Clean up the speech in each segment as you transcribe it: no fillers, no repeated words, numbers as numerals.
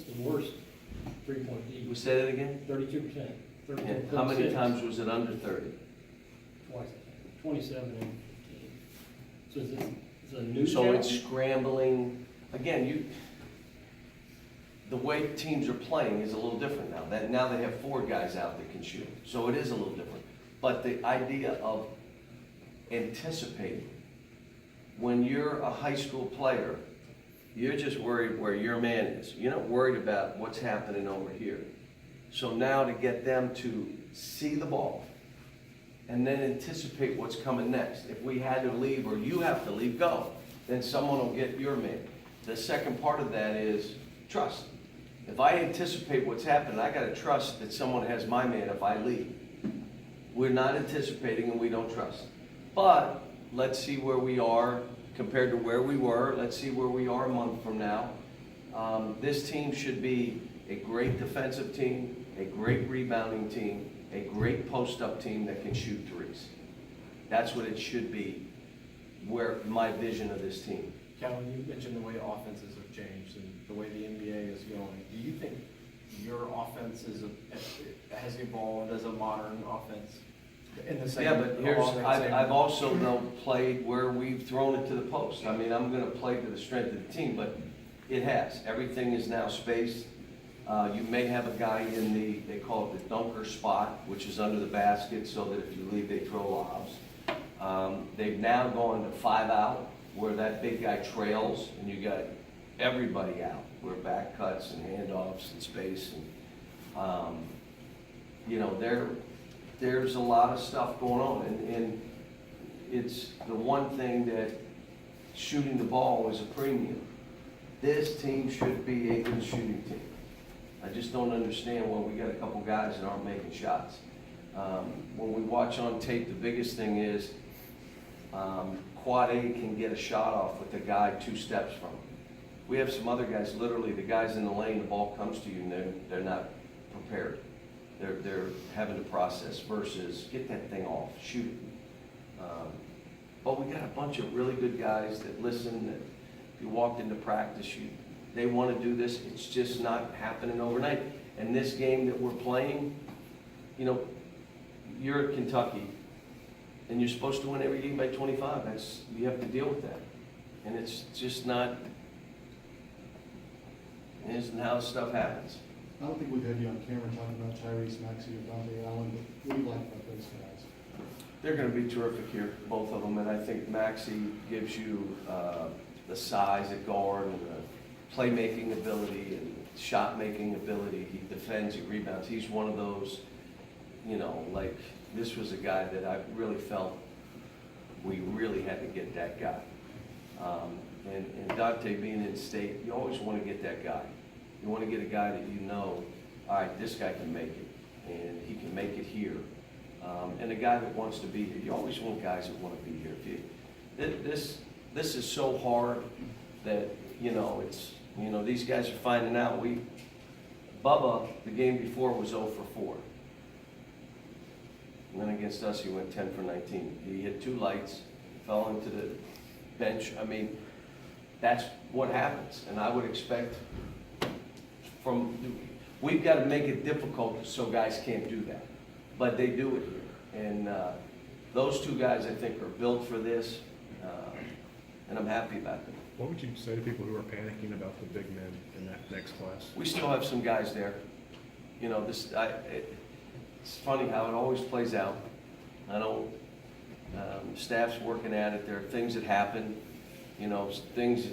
the worst three-point D. We say that again? 32%. And how many times was it under 30? Twice, I think. 27 and 15. So it's a new So challenge? it's scrambling, again, the way teams are playing is a little different now. Now they have 4 guys out that can shoot, so it is a little different. But the idea of anticipating, when you're a high school player, you're just worried where your man is. You're not worried about what's happening over here. So now to get them to see the ball and then anticipate what's coming next. If we had to leave or you have to leave, go. Then someone will get your man. The second part of that is trust. If I anticipate what's happening, I gotta trust that someone has my man if I leave. We're not anticipating and we don't trust. But let's see where we are compared to where we were. Let's see where we are a month from now. This team should be a great defensive team, a great rebounding team, a great post-up team that can shoot threes. That's what it should be, where my vision of this team. Calvin, you mentioned the way offenses have changed and the way the NBA is going. Do you think your offense has evolved as a modern offense? In the same, Yeah, but I've also though played where we've thrown it to the post. I mean, I'm gonna play to the strength of the team, but it has. Everything is now spaced. You may have a guy in they call it the dunker spot, which is under the basket, so that if you leave, they throw lobs. They've now gone to 5 out, where that big guy trails, and you got everybody out, where back cuts and handoffs and space, and you know, there's a lot of stuff going on, and it's the one thing that shooting the ball is a premium. This team should be a good shooting team. I just don't understand why we got a couple guys that aren't making shots. When we watch on tape, the biggest thing is quad A can get a shot off with the guy 2 steps from him. We have some other guys, literally the guys in the lane, the ball comes to you and they're not prepared. They're having to process versus get that thing off, shoot it. But we got a bunch of really good guys that listen, that if you walked into practice, they want to do this. It's just not happening overnight. And this game that we're playing, you know, you're at Kentucky, and you're supposed to win every game by 25. You have to deal with that. And it's just not, it isn't how stuff happens. I don't think we've had you on camera talking about Tyrese Maxey or Dante Allen, but what do you like about those guys? They're going to be terrific here, both of them, and I think Maxey gives you the size at guard and the playmaking ability and shot-making ability. He defends, he rebounds. He's one of those, you know, like this was a guy that I really felt we really had to get that guy. And Dante being in state, you always want to get that guy. You want to get a guy that you know, all right, this guy can make it, and he can make it here. And a guy that wants to be here. You always want guys that want to be here. This is so hard that, you know, these guys are finding out. Bubba, the game before, was 0 for 4. And then against us, he went 10 for 19. He hit 2 lights, fell into the bench. I mean, that's what happens. And I would expect we've got to make it difficult so guys can't do that. But they do it here. And those 2 guys, I think, are built for this. And I'm happy about them. What would you say to people who are panicking about the big men in that next class? We still have some guys there. You know, it's funny how it always plays out. I know staff's working at it. There are things that happen, you know, things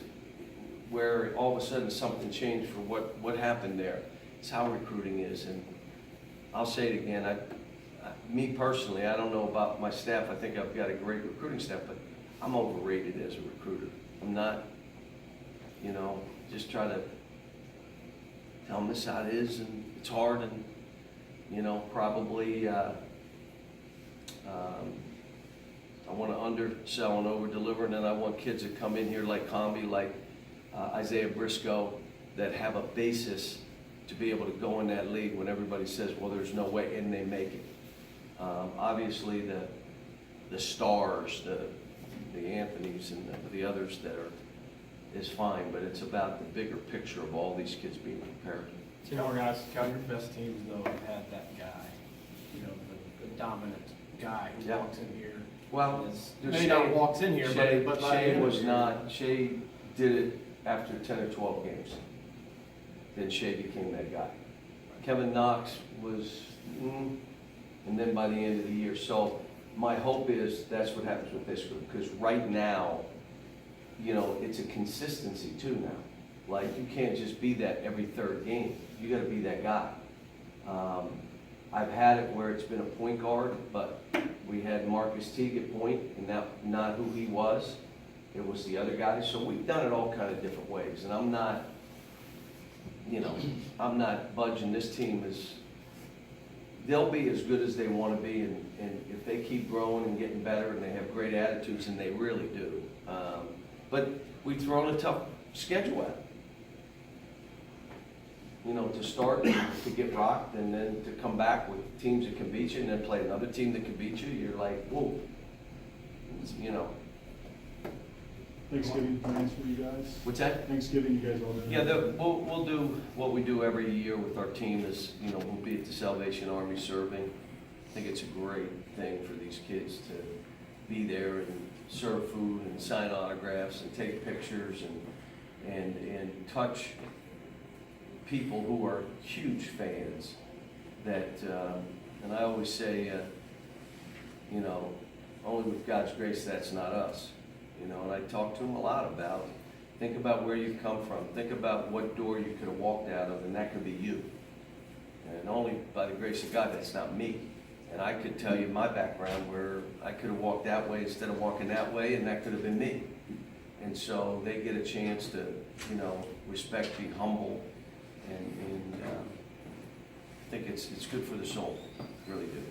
where all of a sudden something changed for what happened there. It's how recruiting is. And I'll say it again, me personally, I don't know about my staff. I think I've got a great recruiting staff, but I'm overrated as a recruiter. I'm not, you know, just try to tell them this how it is, and it's hard, and, you know, probably I want to undersell and over-deliver, and then I want kids that come in here like Combi, like Isaiah Briscoe, that have a basis to be able to go in that league when everybody says, well, there's no way, and they make it. Obviously, the stars, the Anthonys and the others that are is fine, but it's about the bigger picture of all these kids being prepared. Two more guys. Count your best teams though have had that guy, you know, the dominant guy who Yeah. walks in here. Well, is- there's maybe not Shea- walks in here, Shea, but by the Shea end of was the year- not, Shea did it after 10 or 12 games. Then Shea became that guy. Kevin Knox was, and then by the end of the year. So my hope is that's what happens with this group, because right now, you know, it's a consistency too now. Like, you can't just be that every third game. You gotta be that guy. I've had it where it's been a point guard, but we had Marcus Teague at point, and that, not who he was. It was the other guy. So we've done it all kind of different ways, and I'm not, you know, I'm not budging. This team is, they'll be as good as they want to be, and if they keep growing and getting better and they have great attitudes, and they really do. But we've thrown a tough schedule at them. You know, to start, to get rocked, and then to come back with teams that can beat you, and then play another team that can beat you, you're like, whoa. It's, you know, Thanksgiving plans for you guys? what's that? Thanksgiving, you guys all doing? Yeah, we'll do what we do every year with our team is, you know, we'll be at the Salvation Army serving. I think it's a great thing for these kids to be there and serve food and sign autographs and take pictures and touch people who are huge fans that, and I always say, you know, only with God's grace, that's not us. You know, and I talk to them a lot about, think about where you've come from. Think about what door you could have walked out of, and that could be you. And only by the grace of God, that's not me. And I could tell you my background where I could have walked that way instead of walking that way, and that could have been me. And so they get a chance to, you know, respect, be humble, and I think it's good for the soul, really do.